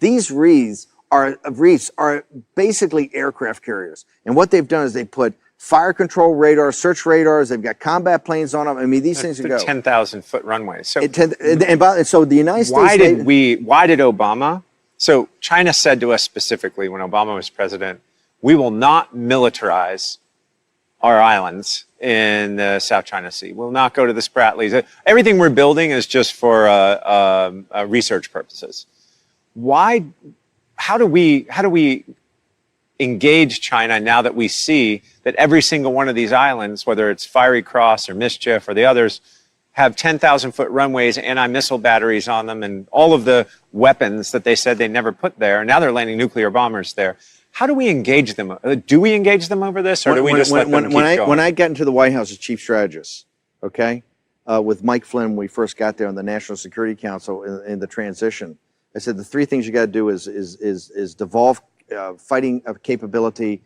These reefs are basically aircraft carriers. And what they've done is they put fire control radar, search radars. They've got combat planes on them. I mean, these things go 10,000-foot runways. So, so the United States. Why did Obama? So China said to us specifically when Obama was president, we will not militarize our islands in the South China Sea. We'll not go to the Spratlys. Everything we're building is just for research purposes. Why? How do we engage China now that we see that every single one of these islands, whether it's Fiery Cross or Mischief or the others, have 10,000-foot runways, anti-missile batteries on them, and all of the weapons that they said they never put there. Now they're landing nuclear bombers there. How do we engage them? Do we engage them over this, or do we just let them keep going? When I got into the White House as chief strategist, okay, with Mike Flynn when we first got there on the National Security Council in the transition, I said the three things you got to do is devolve fighting capability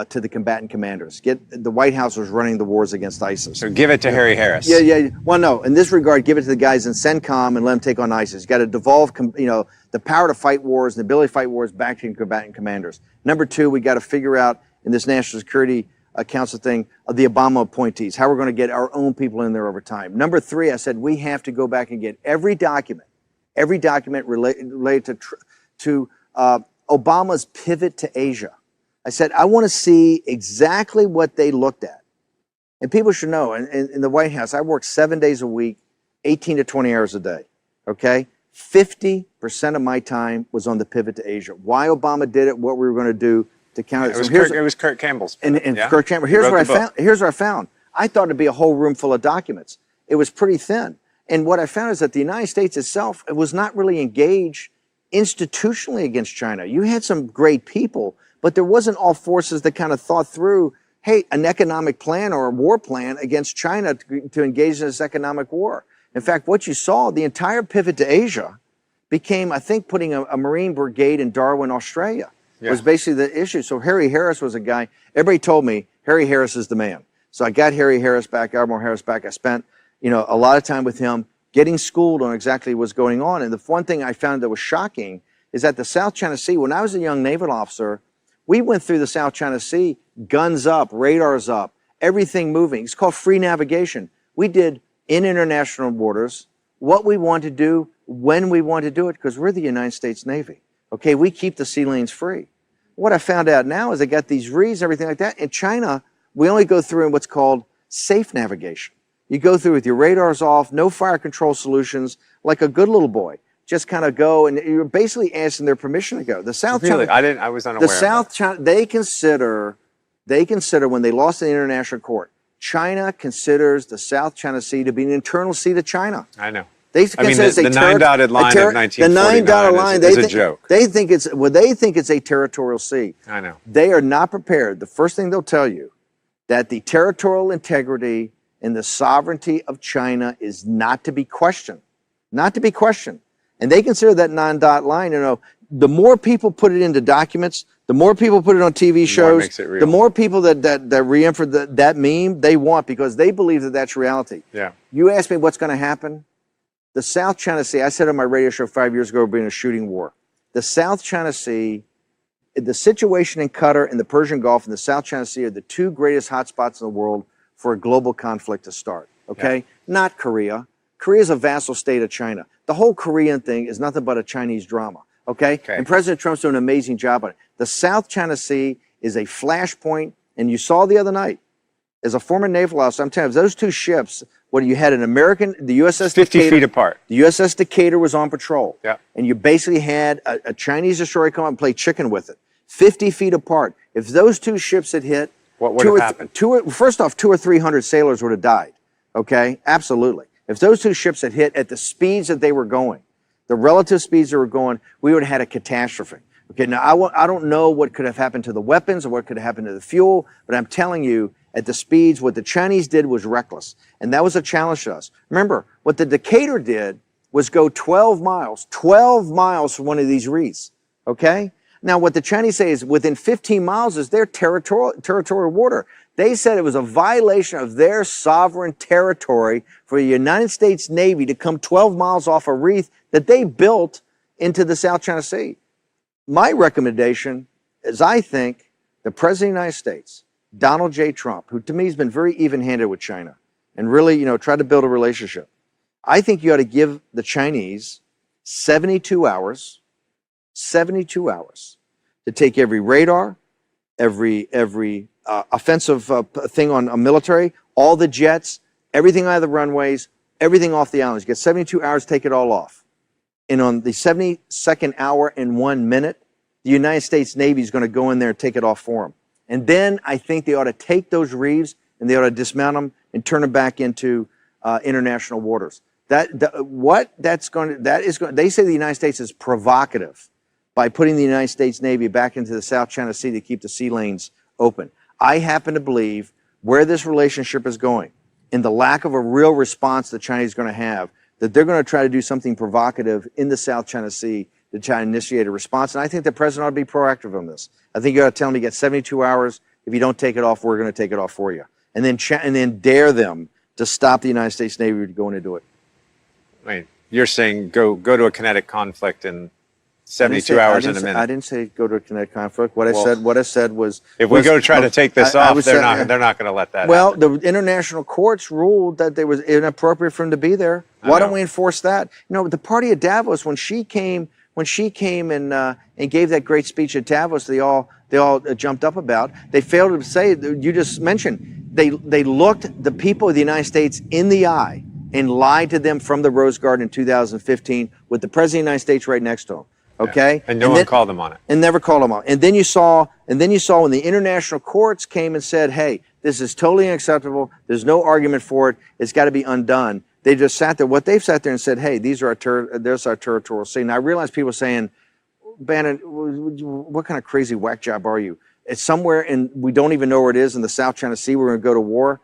to the combatant commanders. The White House was running the wars against ISIS. So give it to Harry Harris. Yeah. Well, no. In this regard, give it to the guys in CENTCOM and let them take on ISIS. You got to devolve, the power to fight wars and the ability to fight wars back to combatant commanders. Number two, we got to figure out in this National Security Council thing the Obama appointees, how we're going to get our own people in there over time. Number three, I said we have to go back and get every document related to Obama's pivot to Asia. I said, I want to see exactly what they looked at. And people should know, in the White House, I worked 7 days a week, 18 to 20 hours a day, okay? 50% of my time was on the pivot to Asia. Why Obama did it, what we were going to do to counter it. It was Kurt Campbell's. Kurt Campbell. Here's what I found. I thought it'd be a whole room full of documents. It was pretty thin. And what I found is that the United States itself was not really engaged institutionally against China. You had some great people, but there wasn't all forces that kind of thought through, hey, an economic plan or a war plan against China to engage in this economic war. In fact, what you saw, the entire pivot to Asia became, I think, putting a Marine brigade in Darwin, Australia, was basically the issue. So Harry Harris was a guy, everybody told me, Harry Harris is the man. So I got Harry Harris back, Admiral Harris back. I spent, a lot of time with him getting schooled on exactly what's going on. And the one thing I found that was shocking is that the South China Sea, when I was a young naval officer, we went through the South China Sea, guns up, radars up, everything moving. It's called free navigation. We did in international waters what we want to do, when we want to do it, because we're the United States Navy. Okay, we keep the sea lanes free. What I found out now is they got these reeds, everything like that. In China, we only go through in what's called safe navigation. You go through with your radars off, no fire control solutions, like a good little boy. Just kind of go, and you're basically asking their permission to go. The South China, I was unaware. The South China, they consider when they lost in the international court, China considers the South China Sea to be an internal sea to China. I know. The nine-dotted line of 1949 the nine-dotted line is a joke. They think it's a territorial sea. I know. They are not prepared. The first thing they'll tell you that the territorial integrity and the sovereignty of China is not to be questioned. Not to be questioned. And they consider that nine-dot line, the more people put it into documents, the more people put it on TV shows, the more people that re-infer that meme they want, because they believe that that's reality. Yeah. You ask me what's going to happen? The South China Sea, I said on my radio show 5 years ago, we're being a shooting war. The South China Sea, the situation in Qatar and the Persian Gulf and the South China Sea are the two greatest hotspots in the world for a global conflict to start, okay? Yeah. Not Korea. Korea is a vassal state of China. The whole Korean thing is nothing but a Chinese drama, okay? And President Trump's doing an amazing job on it. The South China Sea is a flashpoint, and you saw the other night, as a former naval officer, I'm telling you, those two ships, you had an American, the USS 50 Decatur, feet apart. The USS Decatur was on patrol. Yeah. And you basically had a Chinese destroyer come up and play chicken with it. 50 feet apart. If those two ships had hit, what would have happened? First off, 200 or 300 sailors would have died. Okay? Absolutely. If those two ships had hit at the speeds that they were going, the relative speeds they were going, we would have had a catastrophe. Okay, now I don't know what could have happened to the weapons or what could have happened to the fuel, but I'm telling you, at the speeds, what the Chinese did was reckless. And that was a challenge to us. Remember, what the Decatur did was go 12 miles from one of these reefs. Okay? Now, what the Chinese say is within 15 miles is their territorial water. They said it was a violation of their sovereign territory for the United States Navy to come 12 miles off a reef that they built into the South China Sea. my recommendation is I think the President of the United States, Donald J. Trump, who to me has been very even-handed with China and really, tried to build a relationship. I think you ought to give the Chinese 72 hours to take every radar, every offensive thing on a military, all the jets, everything out of the runways, everything off the islands. You get 72 hours to take it all off. And on the 72nd hour and 1 minute, the United States Navy is going to go in there and take it off for them. And then I think they ought to take those reefs and they ought to dismount them and turn them back into international waters. They say the United States is provocative by putting the United States Navy back into the South China Sea to keep the sea lanes open. I happen to believe where this relationship is going and the lack of a real response the Chinese are going to have, that they're going to try to do something provocative in the South China Sea to try to initiate a response. And I think the president ought to be proactive on this. I think you ought to tell them you get 72 hours. If you don't take it off, we're going to take it off for you. And then dare them to stop the United States Navy from going to do it. I mean, you're saying go to a kinetic conflict in 72 hours in a minute. I didn't say go to a kinetic conflict. What I said was if we go to try to take this off, they're not going to let that happen. The international courts ruled that it was inappropriate for him to be there. Why don't we enforce that? The party at Davos, when she came and gave that great speech at Davos, they all jumped up about. They failed to say, you just mentioned, they looked the people of the United States in the eye and lied to them from the Rose Garden in 2015 with the President of the United States right next to them. Okay, yeah. And no one called them on it. And never called them on. And then you saw when the international courts came and said, "Hey, this is totally unacceptable. There's no argument for it. It's got to be undone." They just sat there. What they've sat there and said, "Hey, there's our territorial sea." Now I realize people saying, "Bannon, what kind of crazy whack job are you? It's somewhere and we don't even know where it is in the South China Sea. We're going to go to war."